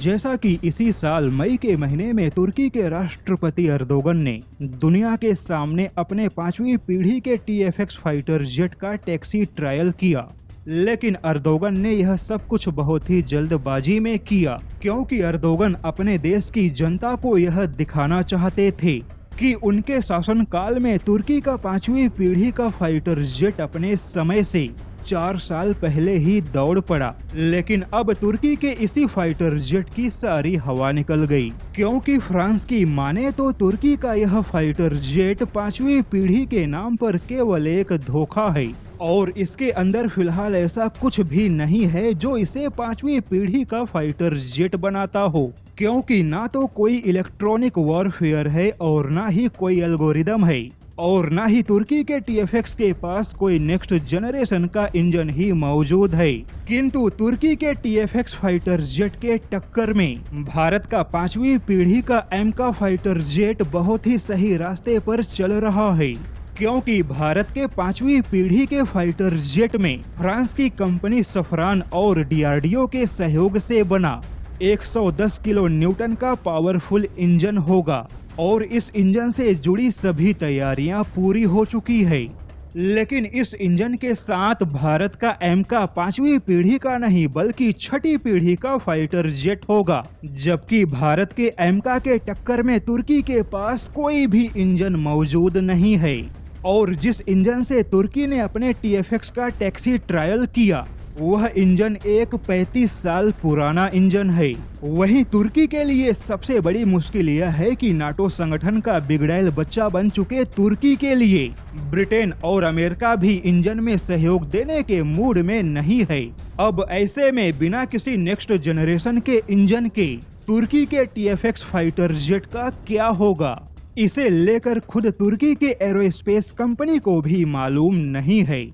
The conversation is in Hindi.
जैसा कि इसी साल मई के महीने में तुर्की के राष्ट्रपति अर्दोगन ने दुनिया के सामने अपने 5वीं पीढ़ी के TFX फाइटर जेट का टैक्सी ट्रायल किया, लेकिन अर्दोगन ने यह सब कुछ बहुत ही जल्दबाजी में किया, क्योंकि अर्दोगन अपने देश की जनता को यह दिखाना चाहते थे कि उनके शासनकाल में तुर्की का 5वीं पीढ़ी का फाइटर जेट अपने समय से 4 साल पहले ही दौड़ पड़ा। लेकिन अब तुर्की के इसी फाइटर जेट की सारी हवा निकल गई, क्योंकि फ्रांस की माने तो तुर्की का यह फाइटर जेट 5वीं पीढ़ी के नाम पर केवल एक धोखा है और इसके अंदर फिलहाल ऐसा कुछ भी नहीं है जो इसे 5वीं पीढ़ी का फाइटर जेट बनाता हो, क्योंकि ना तो कोई इलेक्ट्रॉनिक वॉरफेयर है और ना ही कोई एल्गोरिदम है और ना ही तुर्की के TFX के पास कोई नेक्स्ट जनरेशन का इंजन ही मौजूद है। किंतु तुर्की के TFX फाइटर जेट के टक्कर में भारत का 5वीं पीढ़ी का एमका फाइटर जेट बहुत ही सही रास्ते पर चल रहा है, क्योंकि भारत के 5वीं पीढ़ी के फाइटर जेट में फ्रांस की कंपनी सफरान और DRDO के सहयोग से बना 110 किलो न्यूटन का पावरफुल इंजन होगा और इस इंजन से जुड़ी सभी तैयारियां पूरी हो चुकी है। लेकिन इस इंजन के साथ भारत का एमका 5वीं पीढ़ी का नहीं बल्कि 6ठी पीढ़ी का फाइटर जेट होगा, जबकि भारत के एमका के टक्कर में तुर्की के पास कोई भी इंजन मौजूद नहीं है और जिस इंजन से तुर्की ने अपने TFX का टैक्सी ट्रायल किया वह इंजन एक 35 साल पुराना इंजन है। वहीं तुर्की के लिए सबसे बड़ी मुश्किल यह है कि नाटो संगठन का बिगड़ैल बच्चा बन चुके तुर्की के लिए ब्रिटेन और अमेरिका भी इंजन में सहयोग देने के मूड में नहीं है। अब ऐसे में बिना किसी नेक्स्ट जनरेशन के इंजन के तुर्की के TFX फाइटर जेट का क्या होगा, इसे लेकर खुद तुर्की के एरोस्पेस कंपनी को भी मालूम नहीं है।